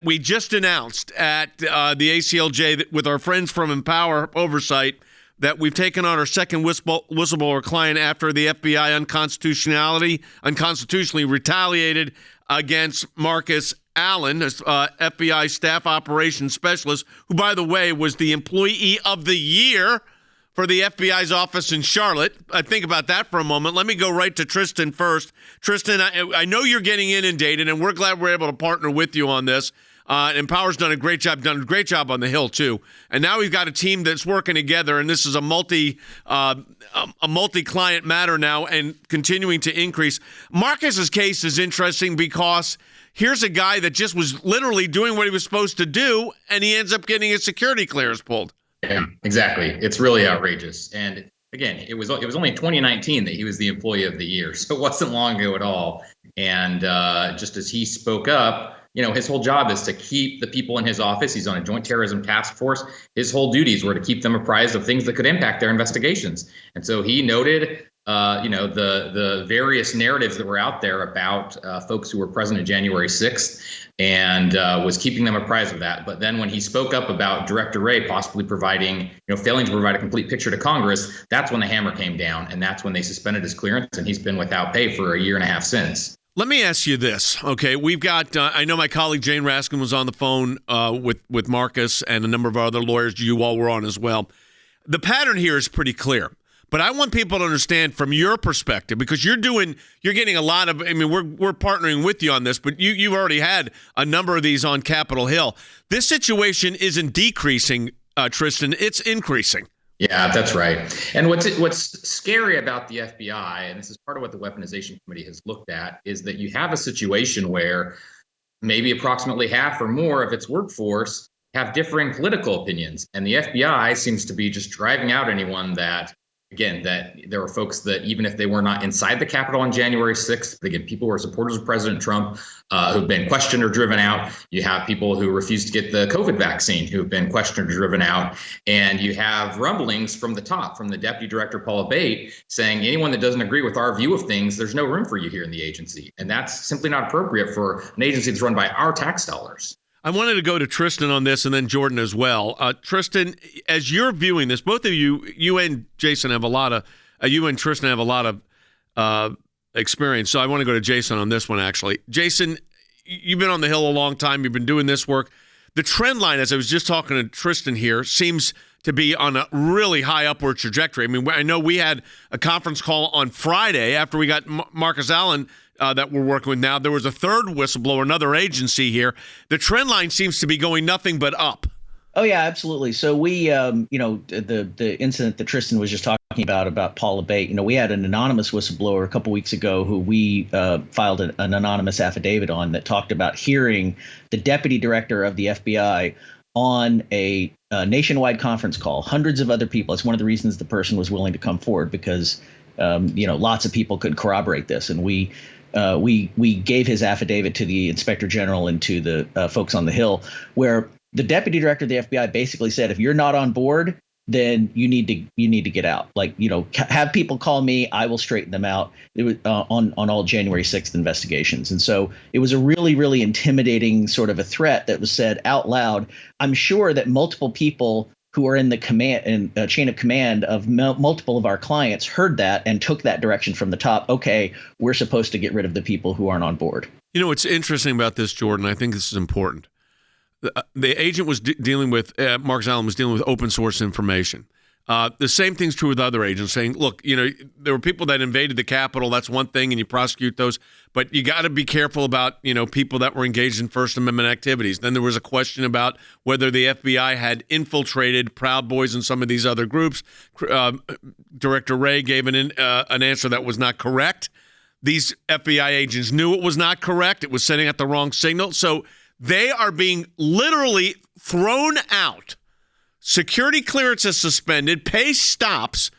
We just announced at the ACLJ that with our friends from Empower Oversight that we've taken on our second whistleblower client after the FBI unconstitutionally retaliated against Marcus Allen, FBI staff operations specialist, who, by the way, was the employee of the year for the FBI's office in Charlotte. Think about that for a moment. Let me go right to Tristan first. Tristan, I know you're getting inundated, and we're glad we're able to partner with you on this. Empower's done a great job on the Hill, too. And now we've got a team that's working together, and this is a multi-client matter now and continuing to increase. Marcus's case is interesting because here's a guy that just was literally doing what he was supposed to do, and he ends up getting his security clearance pulled. Yeah, exactly. It's really outrageous. And again, it was only in 2019 that he was the employee of the year, so it wasn't long ago at all. And just as he spoke up, his whole job is to keep the people in his office. He's on a joint terrorism task force. His whole duties were to keep them apprised of things that could impact their investigations. And so he noted, the various narratives that were out there about folks who were present on January 6th and was keeping them apprised of that. But then when he spoke up about Director Wray possibly failing to provide a complete picture to Congress, that's when the hammer came down. And that's when they suspended his clearance. And he's been without pay for a year and a half since. Let me ask you this, okay? We've got, I know my colleague Jane Raskin was on the phone with Marcus and a number of other lawyers you all were on as well. The pattern here is pretty clear, but I want people to understand from your perspective, because you're getting a lot of, we're partnering with you on this, but you've already had a number of these on Capitol Hill. This situation isn't decreasing, Tristan, it's increasing. Yeah, that's right. And what's scary about the FBI, and this is part of what the Weaponization Committee has looked at, is that you have a situation where maybe approximately half or more of its workforce have differing political opinions. And the FBI seems to be just driving out anyone that there were folks that even if they were not inside the Capitol on January 6th, again, people who are supporters of President Trump who've been questioned or driven out. You have people who refused to get the COVID vaccine who've been questioned or driven out. And you have rumblings from the top, from the Deputy Director, Paula Bate, saying anyone that doesn't agree with our view of things, there's no room for you here in the agency. And that's simply not appropriate for an agency that's run by our tax dollars. I wanted to go to Tristan on this and then Jordan as well. Tristan, as you're viewing this, both of you and Jason have a lot of, you and Tristan have a lot of experience. So I want to go to Jason on this one, actually. Jason, you've been on the Hill a long time. You've been doing this work. The trend line, as I was just talking to Tristan here, seems to be on a really high upward trajectory. I know we had a conference call on Friday after we got Marcus Allen that we're working with now. There was a third whistleblower, another agency here. The trend line seems to be going nothing but up. Oh, yeah, absolutely. So we, the incident that Tristan was just talking about Paula Bate, we had an anonymous whistleblower a couple weeks ago who we filed an anonymous affidavit on that talked about hearing the deputy director of the FBI on a nationwide conference call, hundreds of other people. It's one of the reasons the person was willing to come forward because, lots of people could corroborate this. And we gave his affidavit to the Inspector General and to the folks on the Hill, where the deputy director of the FBI basically said, if you're not on board, then you need to get out. Have people call me. I will straighten them out. It was on all January 6th investigations. And so it was a really, really intimidating sort of a threat that was said out loud. I'm sure that multiple people who are in the chain of command of multiple of our clients heard that and took that direction from the top. Okay, we're supposed to get rid of the people who aren't on board. What's interesting about this, Jordan, I think this is important. The agent was dealing with, Marcus Allen was dealing with open source information. The same thing's true with other agents saying, look, there were people that invaded the Capitol. That's one thing, and you prosecute those. But you got to be careful about, people that were engaged in First Amendment activities. Then there was a question about whether the FBI had infiltrated Proud Boys and some of these other groups. Director Wray gave an answer that was not correct. These FBI agents knew it was not correct. It was sending out the wrong signal. So they are being literally thrown out. Security clearance is suspended, pay stops,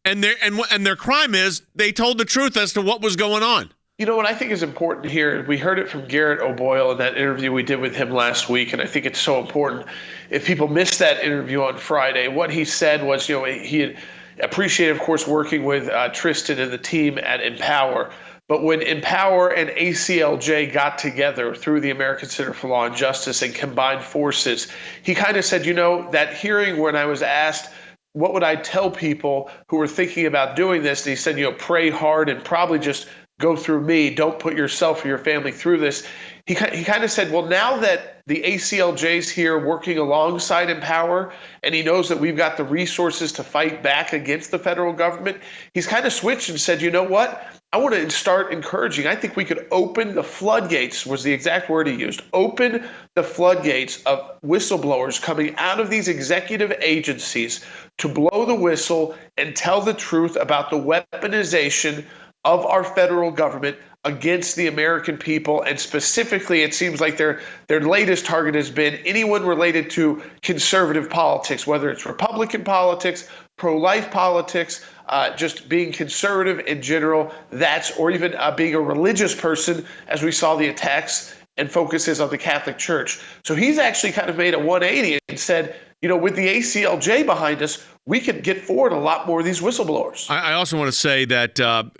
and their crime is they told the truth as to what was going on. What I think is important here, we heard it from Garret O'Boyle in that interview we did with him last week, and I think it's so important. If people missed that interview on Friday, what he said was, he had appreciated, of course, working with Tristan and the team at Empower, But when Empower and ACLJ got together through the American Center for Law and Justice and combined forces, he kind of said, that hearing when I was asked, what would I tell people who were thinking about doing this? And he said, pray hard and probably just go through me. Don't put yourself or your family through this. He kind of said, well, now that the ACLJ's here working alongside Empower, and he knows that we've got the resources to fight back against the federal government, he's kind of switched and said, you know what? I want to start encouraging. I think we could open the floodgates, was the exact word he used. Open the floodgates of whistleblowers coming out of these executive agencies to blow the whistle and tell the truth about the weaponization of our federal government against the American people. And specifically, it seems like their latest target has been anyone related to conservative politics, whether it's Republican politics, pro-life politics, just being conservative in general, or even being a religious person, as we saw the attacks and focuses on the Catholic Church. So he's actually kind of made a 180 and said, with the ACLJ behind us, we could get forward a lot more of these whistleblowers. I also want to say that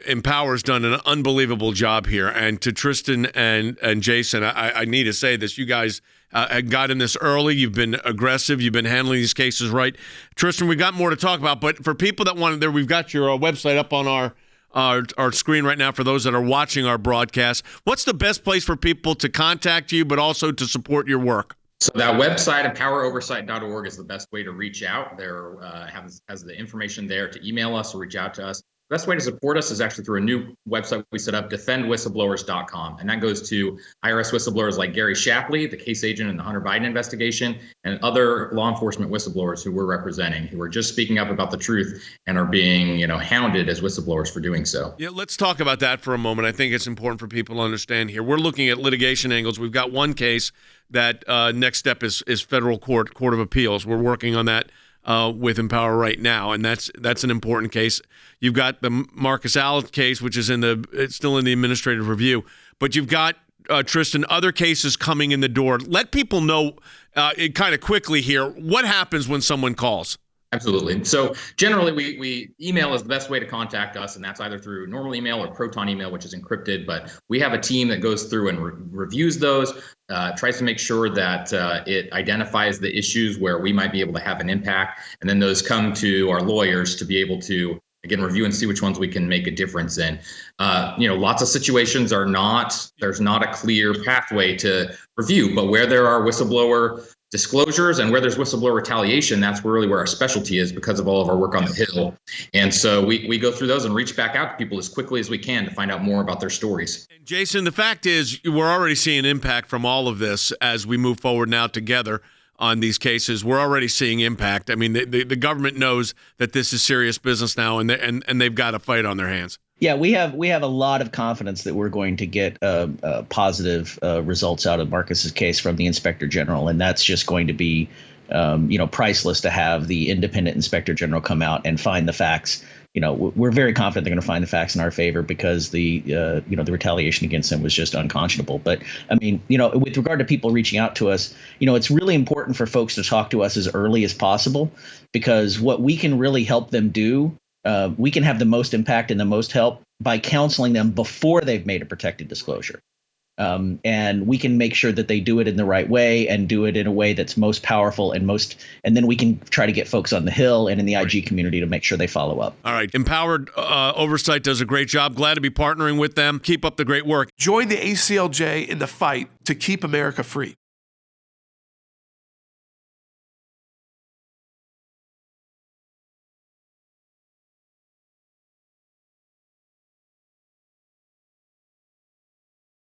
Empower's done an unbelievable job here. And to Tristan and Jason, I need to say this. You guys got in this early. You've been aggressive. You've been handling these cases right. Tristan, we've got more to talk about. But for people that want we've got your website up on our screen right now for those that are watching our broadcast. What's the best place for people to contact you, but also to support your work? So that website, empoweroversight.org, is the best way to reach out. There has the information there to email us or reach out to us. The best way to support us is actually through a new website we set up, defendwhistlblowers.com. And that goes to IRS whistleblowers like Gary Shapley, the case agent in the Hunter Biden investigation, and other law enforcement whistleblowers who we're representing, who are just speaking up about the truth and are being, hounded as whistleblowers for doing so. Yeah, let's talk about that for a moment. I think it's important for people to understand here. We're looking at litigation angles. We've got one case that next step is federal court of appeals. We're working on that with Empower right now, and that's an important case. You've got the Marcus Allen case, which is it's still in the administrative review, but you've got Tristan, other cases coming in the door. Let people know kind of quickly here what happens when someone calls. Absolutely. So generally, we email is the best way to contact us, and that's either through normal email or Proton email, which is encrypted. But we have a team that goes through and reviews those, tries to make sure that it identifies the issues where we might be able to have an impact, and then those come to our lawyers to be able to, again, review and see which ones we can make a difference in. Lots of situations there's not a clear pathway to review, but where there are whistleblower disclosures and where there's whistleblower retaliation, that's really where our specialty is because of all of our work on the Hill. And so we go through those and reach back out to people as quickly as we can to find out more about their stories. And Jason, the fact is we're already seeing impact from all of this as we move forward now together on these cases. We're already seeing impact. I mean, the government knows that this is serious business now, and they've got a fight on their hands. Yeah, we have a lot of confidence that we're going to get positive results out of Marcus's case from the Inspector General, and that's just going to be, priceless to have the independent Inspector General come out and find the facts. We're very confident they're going to find the facts in our favor because the retaliation against him was just unconscionable. But I mean, with regard to people reaching out to us, it's really important for folks to talk to us as early as possible, because what we can really help them do. We can have the most impact and the most help by counseling them before they've made a protected disclosure. And we can make sure that they do it in the right way and do it in a way that's most powerful and then we can try to get folks on the Hill and in the IG community to make sure they follow up. All right. Empowered Oversight does a great job. Glad to be partnering with them. Keep up the great work. Join the ACLJ in the fight to keep America free.